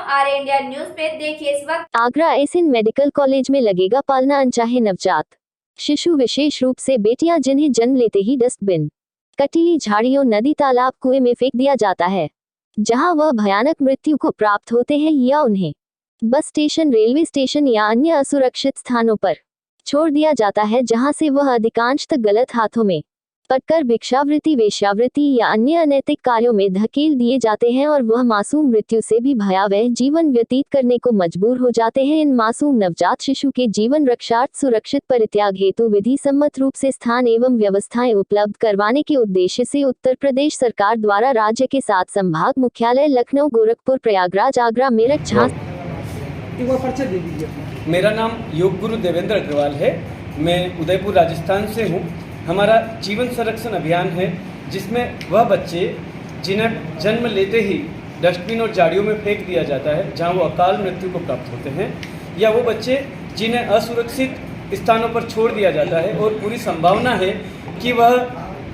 R India news पे देखिए इस वक्त। आगरा एसिन मेडिकल कॉलेज में लगेगा पालना अनचाहे नवजात शिशु, विशेष रूप से बेटियां जिन्हें जन्म लेते ही डस्टबिन, कटीली झाड़ियों, नदी, तालाब, कुएं में फेंक दिया जाता है, जहां वह भयानक मृत्यु को प्राप्त होते हैं, या उन्हें बस स्टेशन, रेलवे स्टेशन या अन्य असुरक्षित स्थानों पर छोड़ दिया जाता है, जहां से वह अधिकांशतः गलत हाथों में पककर भिक्षावृत्ति, वेश्यावृत्ति या अन्य अनैतिक कार्यों में धकेल दिए जाते हैं और वह मासूम मृत्यु से भी भयावह जीवन व्यतीत करने को मजबूर हो जाते हैं। इन मासूम नवजात शिशु के जीवन रक्षार्थ सुरक्षित परित्याग हेतु विधि सम्मत रूप से स्थान एवं व्यवस्थाएं उपलब्ध करवाने के उद्देश्य से उत्तर प्रदेश सरकार द्वारा राज्य के 7 संभाग मुख्यालय लखनऊ, गोरखपुर, प्रयागराज, आगरा, मेरठ, झांसी। मेरा नाम योग गुरु देवेंद्र अग्रवाल है। मैं उदयपुर राजस्थान से हूँ। हमारा जीवन संरक्षण अभियान है, जिसमें वह बच्चे जिन्हें जन्म लेते ही डस्टबिन और झाड़ियों में फेंक दिया जाता है, जहाँ वो अकाल मृत्यु को प्राप्त होते हैं, या वो बच्चे जिन्हें असुरक्षित स्थानों पर छोड़ दिया जाता है और पूरी संभावना है कि वह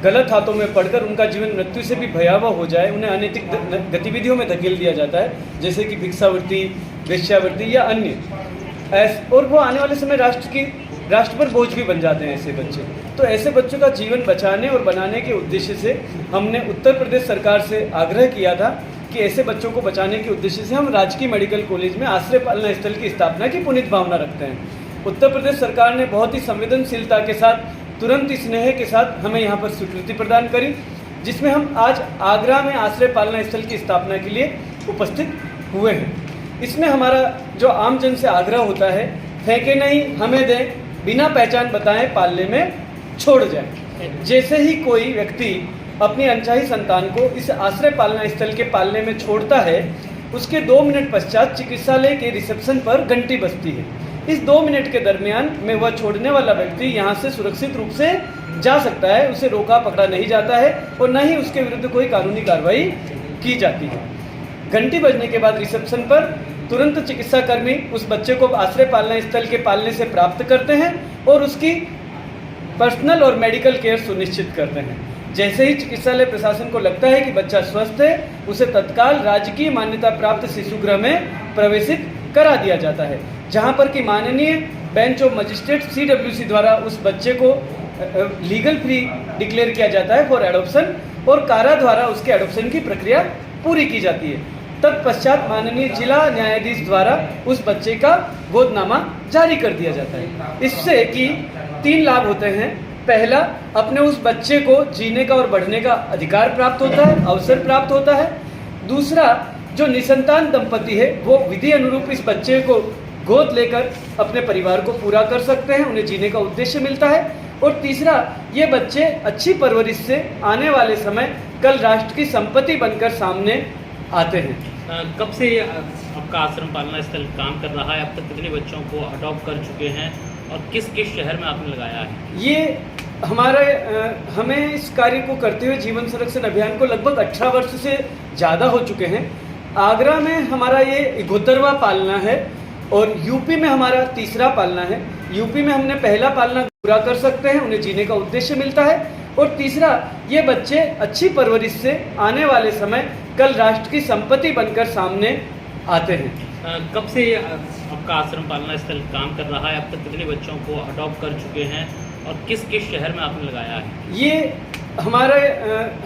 गलत हाथों में पड़कर उनका जीवन मृत्यु से भी भयावह हो जाए, उन्हें अनैतिक गतिविधियों में धकेल दिया जाता है, जैसे कि भिक्षावृत्ति, वेश्यावृत्ति या अन्य। और वो आने वाले समय राष्ट्र पर बोझ भी बन जाते हैं ऐसे बच्चे। तो ऐसे बच्चों का जीवन बचाने और बनाने के उद्देश्य से हमने उत्तर प्रदेश सरकार से आग्रह किया था कि ऐसे बच्चों को बचाने के उद्देश्य से हम राजकीय मेडिकल कॉलेज में आश्रय पालना स्थल की स्थापना की पुनीत भावना रखते हैं। उत्तर प्रदेश सरकार ने बहुत ही संवेदनशीलता के साथ, तुरंत स्नेह के साथ हमें यहाँ पर स्वीकृति प्रदान करी, जिसमें हम आज आगरा में आश्रय पालना स्थल की स्थापना के लिए उपस्थित हुए हैं। इसमें हमारा जो आम जन से आग्रह होता है, फेंके नहीं, हमें दें, बिना पहचान बताए पालने में छोड़ जाए। जैसे ही कोई व्यक्ति अपनी अनचाही संतान को इस आश्रय पालना स्थल के पालने में छोड़ता है, उसके 2 मिनट पश्चात चिकित्सालय के रिसेप्शन पर घंटी बजती है। इस 2 मिनट के दरमियान में वह छोड़ने वाला व्यक्ति यहाँ से सुरक्षित रूप से जा सकता है, उसे रोका पकड़ा नहीं जाता है और न ही उसके विरुद्ध कोई कानूनी कार्रवाई की जाती है। घंटी बजने के बाद रिसेप्शन पर तुरंत चिकित्साकर्मी उस बच्चे को आश्रय पालना स्थल के पालने से प्राप्त करते हैं और उसकी पर्सनल और मेडिकल केयर सुनिश्चित करते हैं। जैसे ही चिकित्सालय प्रशासन को लगता है कि बच्चा स्वस्थ है, उसे तत्काल राजकीय मान्यता प्राप्त शिशुगृह में प्रवेशित करा दिया जाता है, जहां पर कि माननीय बेंच ऑफ मजिस्ट्रेट CWC द्वारा उस बच्चे को लीगल फ्री डिक्लेयर किया जाता है फॉर एडॉप्शन, और कारा द्वारा उसके एडॉप्शन की प्रक्रिया पूरी की जाती है। तत्पश्चात माननीय जिला न्यायाधीश द्वारा उस बच्चे का गोदनामा जारी कर दिया जाता है। इससे कि 3 लाभ होते हैं। पहला, अपने उस बच्चे को जीने का और बढ़ने का अधिकार प्राप्त होता है, अवसर प्राप्त होता है। दूसरा, जो निसंतान दंपति है वो विधि अनुरूप इस बच्चे को गोद लेकर अपने परिवार को पूरा कर सकते हैं, उन्हें जीने का उद्देश्य मिलता है। और तीसरा, ये बच्चे अच्छी परवरिश से आने वाले समय कल राष्ट्र की संपत्ति बनकर सामने आते हैं। कब से आपका आश्रम पालना स्थल काम कर रहा है? अब तक कितने बच्चों को अडॉप्ट कर चुके हैं और किस किस शहर में आपने लगाया है? ये हमें इस कार्य को करते हुए जीवन संरक्षण अभियान को लगभग 18 वर्ष से ज़्यादा हो चुके हैं। आगरा में हमारा ये 71वां पालना है और यूपी में हमारा 3रा पालना है। यूपी में हमने पहला पालना पूरा कर सकते हैं, उन्हें जीने का उद्देश्य मिलता है। और तीसरा, ये बच्चे अच्छी परवरिश से आने वाले समय कल राष्ट्र की संपत्ति बनकर सामने आते हैं। कब से आपका आश्रम पालना स्थल काम कर रहा है? अब तक कितने बच्चों को अडॉप्ट कर चुके हैं और किस किस शहर में आपने लगाया है? ये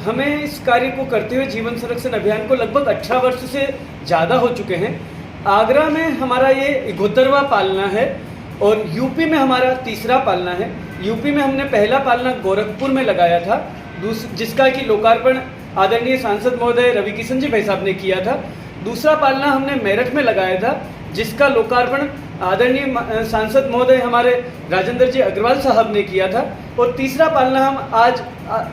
हमें इस कार्य को करते हुए जीवन संरक्षण अभियान को लगभग 18 वर्ष से ज़्यादा हो चुके हैं। आगरा में हमारा ये 71वां पालना है और यूपी में हमारा 3रा पालना है। यूपी में हमने पहला पालना गोरखपुर में लगाया था, जिसका कि लोकार्पण आदरणीय सांसद महोदय रवि किशन जी भाई साहब ने किया था। दूसरा पालना हमने मेरठ में लगाया था, जिसका लोकार्पण आदरणीय सांसद महोदय हमारे राजेंद्र जी अग्रवाल साहब ने किया था। और तीसरा पालना हम आज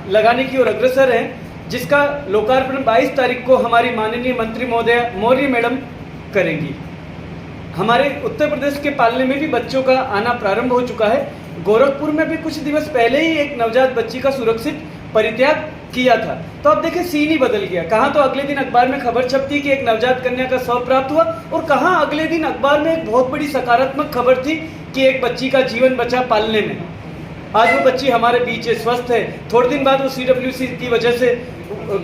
लगाने की ओर अग्रसर हैं, जिसका लोकार्पण 22 तारीख को हमारी माननीय मंत्री महोदय मौर्य मैडम करेंगी। हमारे उत्तर प्रदेश के पालने में भी बच्चों का आना प्रारंभ हो चुका है। गोरखपुर में भी कुछ दिवस पहले ही एक नवजात बच्ची का सुरक्षित परित्याग किया था। तो अब देखिए, सीन ही बदल गया। कहाँ तो अगले दिन अखबार में खबर छपती कि एक नवजात कन्या का शव प्राप्त हुआ, और कहाँ अगले दिन अखबार में एक बहुत बड़ी सकारात्मक खबर थी कि एक बच्ची का जीवन बचा पालने में। आज वो बच्ची हमारे बीच है, स्वस्थ है, थोड़े दिन बाद वो CWC की वजह से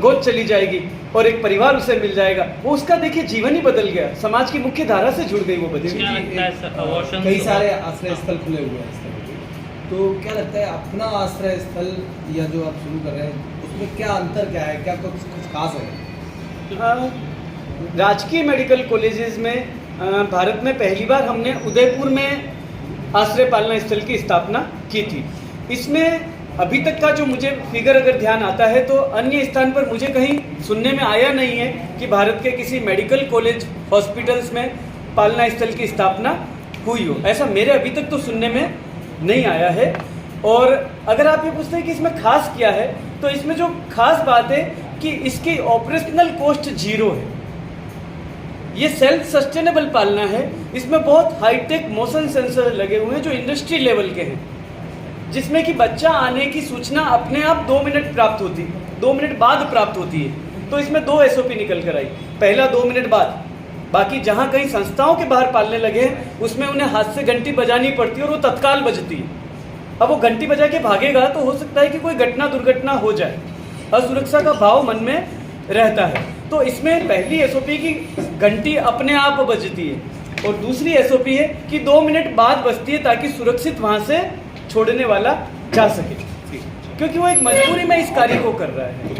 गोद चली जाएगी और एक परिवार उसे मिल जाएगा। वो उसका देखिए जीवन ही बदल गया, समाज की मुख्य धारा से जुड़ गई वो बच्ची। क्या लगता है सर, abortion कई जो सारे है- आश्रय स्थल खुले हुए हैं इस तरह के, तो क्या लगता है अपना आश्रय स्थल या जो आप शुरू कर रहे हैं उसमें क्या अंतर क्या है, क्या कुछ खास है? राजकीय मेडिकल कॉलेजेस में भारत में पहली बार हमने उदयपुर में आश्रय पालना स्थल की स्थापना की थी। इसमें अभी तक का जो मुझे फिगर अगर ध्यान आता है तो अन्य स्थान पर मुझे कहीं सुनने में आया नहीं है कि भारत के किसी मेडिकल कॉलेज हॉस्पिटल्स में पालना स्थल की स्थापना हुई हो, ऐसा मेरे अभी तक तो सुनने में नहीं आया है। और अगर आप ये पूछते हैं कि इसमें खास क्या है, तो इसमें जो खास बात है कि इसकी ऑपरेशनल कॉस्ट 0 है। ये सेल्फ सस्टेनेबल पालना है। इसमें बहुत हाईटेक मोशन सेंसर लगे हुए हैं जो इंडस्ट्री लेवल के हैं, जिसमें कि बच्चा आने की सूचना अपने आप 2 मिनट प्राप्त होती है, 2 मिनट बाद प्राप्त होती है। तो इसमें 2 SOP निकल कर आई, पहला 2 मिनट बाद। बाकी जहाँ कहीं संस्थाओं के बाहर पालने लगे हैं उसमें उन्हें हाथ से घंटी बजानी पड़ती है और वो तत्काल बजती है। अब वो घंटी बजा के भागेगा तो हो सकता है कि कोई घटना दुर्घटना हो जाए, असुरक्षा का भाव मन में रहता है। तो इसमें पहली SOP की घंटी अपने आप बजती है और दूसरी SOP है कि 2 मिनट बाद बजती है ताकि सुरक्षित वहाँ से छोड़ने वाला जा सके, क्योंकि वो एक मजबूरी में इस कार्य को कर रहा है।